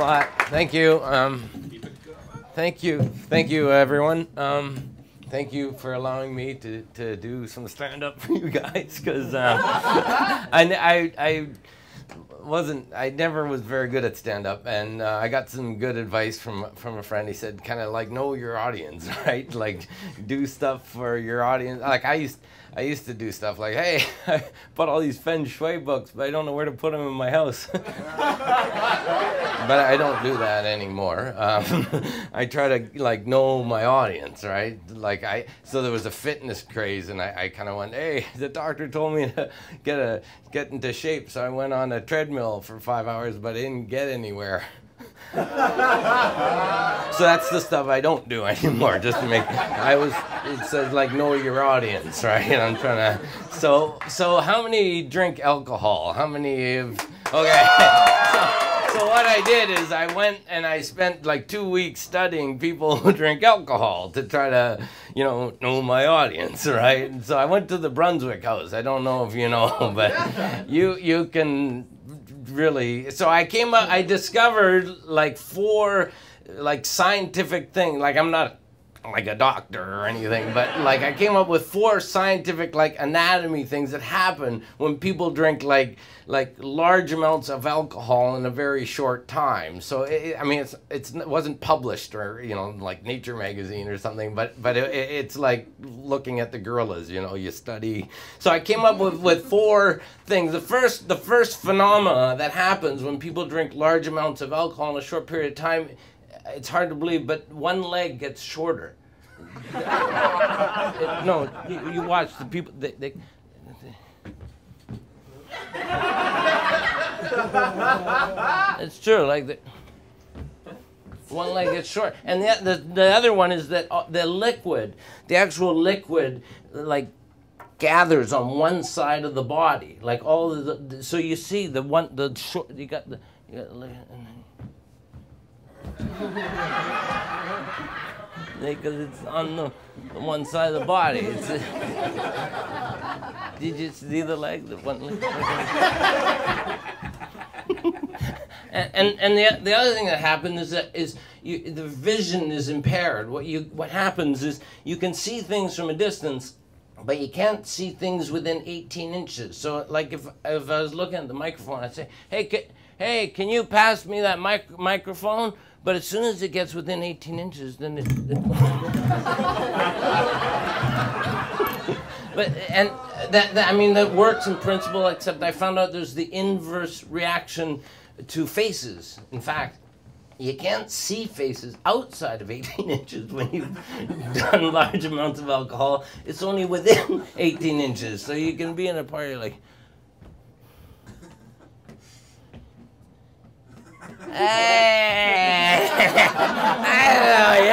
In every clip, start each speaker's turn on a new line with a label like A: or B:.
A: lot. Thank you. Thank you, everyone. Thank you for allowing me to do some stand-up for you guys, because I never was very good at stand-up, and I got some good advice from a friend. He said, kind of like, know your audience, right? Like, do stuff for your audience. Like I used to do stuff like, hey, I bought all these feng shui books, but I don't know where to put them in my house. But I don't do that anymore. I try to like know my audience, right? Like so there was a fitness craze, and I kind of went, hey, the doctor told me to get into shape, so I went on a treadmill for 5 hours, but I didn't get anywhere. So that's the stuff I don't do anymore, just to make, it says like know your audience, right? And I'm trying to, so how many drink alcohol? How many okay. So what I did is I went and I spent like 2 weeks studying people who drink alcohol to try to, know my audience, right? And so I went to the Brunswick House. I don't know if you know, but you can really. So I discovered like 4 like scientific things. Like I'm not like a doctor or anything, but like I came up with 4 scientific like anatomy things that happen when people drink like large amounts of alcohol in a very short time. So it wasn't published or like Nature magazine or something, but it's like looking at the gorillas. You study. So I came up with 4 things. The first phenomena that happens when people drink large amounts of alcohol in a short period of time. It's hard to believe, but one leg gets shorter. No, you watch the people. It's true. Like one leg gets short, and the other one is that the actual liquid, like gathers on one side of the body, like all of the. So you see the short. You got the. Because it's on the one side of the body. Did you see the leg? The one leg? and the other thing that happens is the vision is impaired. What happens is you can see things from a distance, but you can't see things within 18 inches. So like if I was looking at the microphone, I'd say, hey, can you pass me that microphone? But as soon as it gets within 18 inches, then it that works in principle, except I found out there's the inverse reaction to faces. In fact, you can't see faces outside of 18 inches when you've done large amounts of alcohol. It's only within 18 inches. So you can be in a party like, hey, I know you.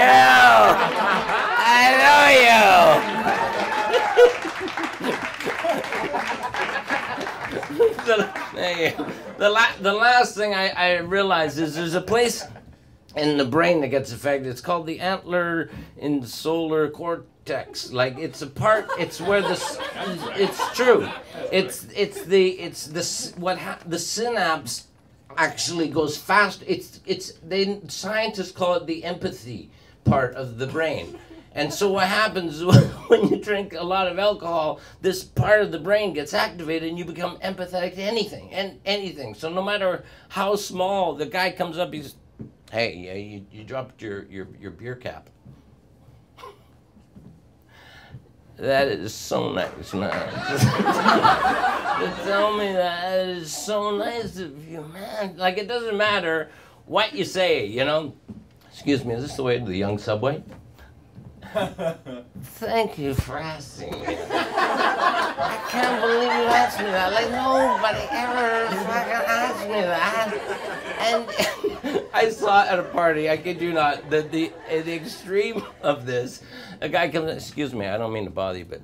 A: The last thing I realized is there's a place in the brain that gets affected. It's called the antler insular cortex. Like it's a part. It's where it's true. The synapse actually goes fast. Scientists call it the empathy part of the brain. And so what happens when you drink a lot of alcohol, this part of the brain gets activated and you become empathetic to anything. So no matter how small, the guy comes up, he's, hey, you dropped your beer cap. That is so nice, man. To tell me that is so nice of you, man. Like, it doesn't matter what you say, Excuse me, is this the way to the Young Subway? Thank you for asking me. I can't believe you asked me that. Like, nobody ever fucking asked me that. And I saw at a party, I kid you not, that the extreme of this, a guy comes in, excuse me, I don't mean to bother you, but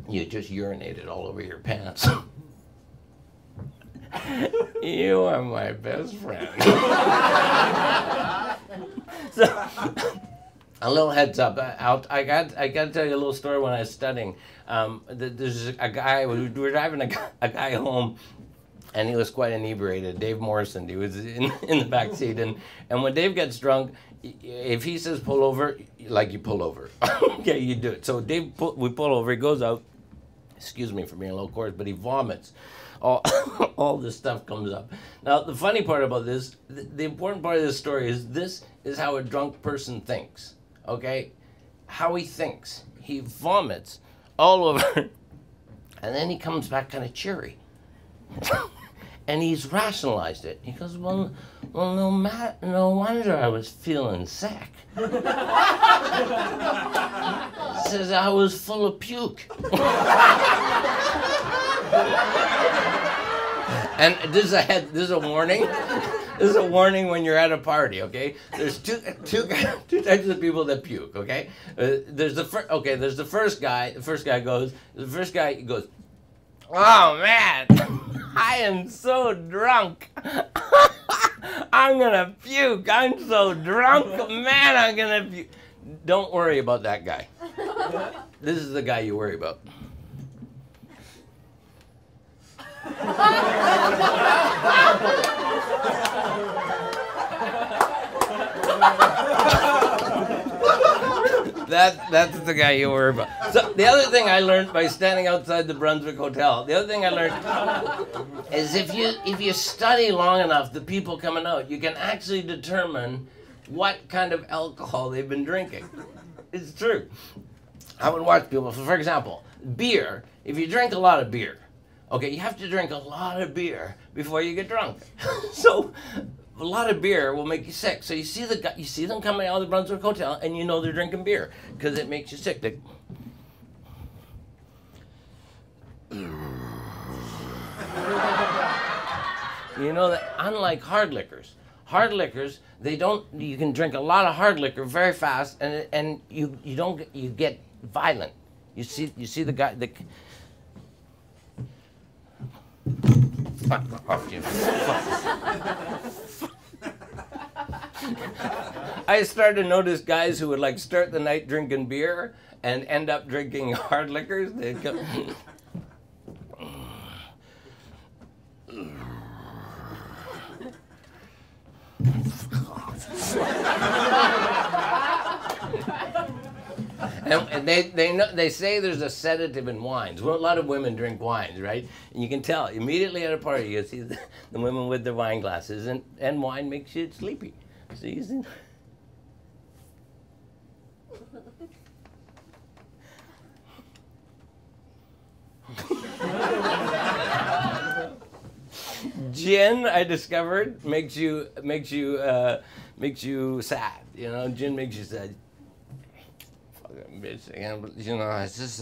A: you just urinated all over your pants. You are my best friend. So, a little heads up. I got to tell you a little story when I was studying. There's a guy, we were driving a guy home and he was quite inebriated. Dave Morrison, he was in the back seat, and when Dave gets drunk, if he says pull over, like you pull over. Okay, you do it. So we pull over, he goes out, excuse me for being a little coarse, but he vomits. All this stuff comes up. Now, the funny part about this, the important part of this story is this is how a drunk person thinks, okay? How he thinks. He vomits all over, and then he comes back kind of cheery. And he's rationalized it. He goes, well, no wonder I was feeling sick. Says I was full of puke. And this is a warning. This is a warning when you're at a party, okay? There's two types of people that puke, okay? There's the first guy. The first guy goes, oh man, I am so drunk. I'm gonna puke. I'm so drunk, man, I'm gonna puke. Don't worry about that guy. This is the guy you worry about. That's the guy you worry about. So the other thing I learned by standing outside the Brunswick Hotel, is if you study long enough the people coming out, you can actually determine what kind of alcohol they've been drinking. It's true. I would watch people. For example, beer. If you drink a lot of beer, okay, you have to drink a lot of beer before you get drunk. So a lot of beer will make you sick. So you see them coming out of the Brunswick Hotel, and you know they're drinking beer because it makes you sick. You know that unlike hard liquors, you can drink a lot of hard liquor very fast, and you get violent. You see the guy. Fuck off, Jim. I started to notice guys who would like start the night drinking beer and end up drinking hard liquors. They'd come. And they say there's a sedative in wines. Well, a lot of women drink wines, right? And you can tell immediately at a party. You see the women with their wine glasses, and wine makes you sleepy. So you see. Gin, I discovered, makes you sad. You know, gin makes you sad. Fucking bitch again, but you know, I was just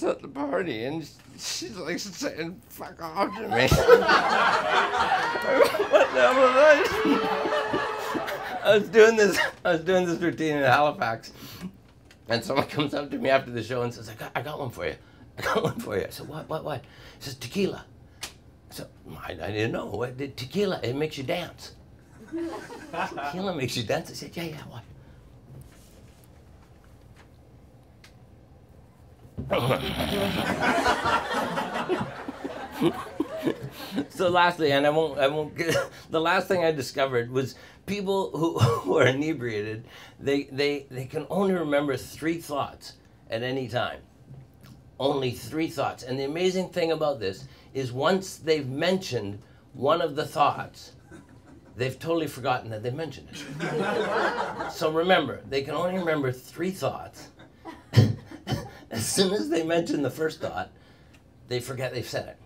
A: at the party, and she's like saying "fuck off" to me. What the hell was I? I was doing this routine in Halifax, and someone comes up to me after the show and says, I got one for you. I got one for you. I said, what? He says, tequila. So I didn't know. What did tequila? It makes you dance. Tequila makes you dance. I said, yeah, what? So lastly, and I won't get, the last thing I discovered was people who are inebriated, they can only remember 3 thoughts at any time. Only 3 thoughts. And the amazing thing about this is once they've mentioned one of the thoughts, they've totally forgotten that they mentioned it. So remember, they can only remember 3 thoughts. As soon as they mention the first thought, they forget they've said it.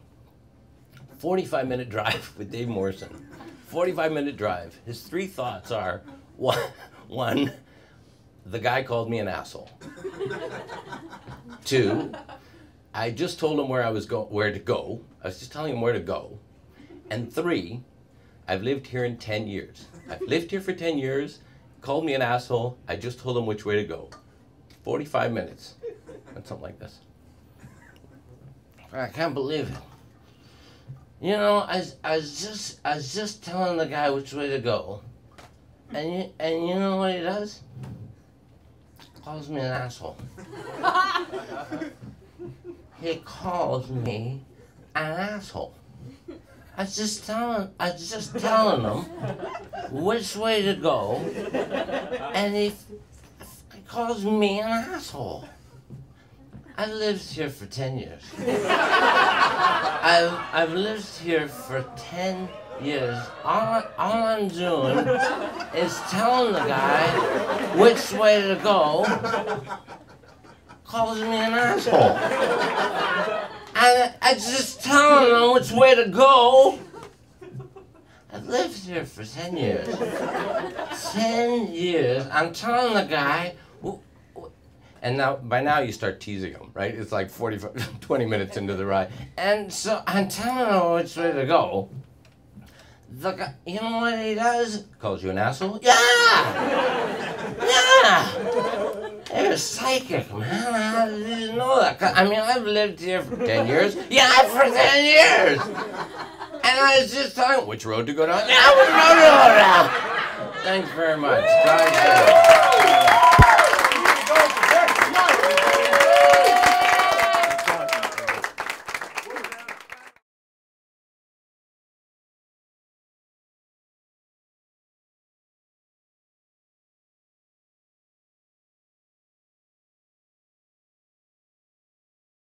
A: 45-minute drive with Dave Morrison. 45-minute drive. His 3 thoughts are, one, the guy called me an asshole. 2, I just told him where to go. I was just telling him where to go. And 3, I've lived here in 10 years. I've lived here for 10 years, called me an asshole, I just told him which way to go. 45 minutes. And something like this. I can't believe it. You know, I was just telling the guy which way to go, and you know what he does? Calls me an asshole. He calls me an asshole. I was just telling him which way to go, and he calls me an asshole. I lived here for 10 years. I've lived here for 10 years. All I'm doing is telling the guy which way to go. Calls me an asshole. And I just telling him which way to go. I've lived here for 10 years. 10 years. I'm telling the guy. And now, by now you start teasing him, right? It's like 20 minutes into the ride. And so I'm telling him which way to go. The guy, you know what he does? Calls you an asshole? Yeah! Yeah! You're psychic, man. How did you know that? I mean, I've lived here for 10 years. Yeah, for 10 years! And I was just telling him which road to go down. Yeah, which road to go down! Thanks very much. Drive safe.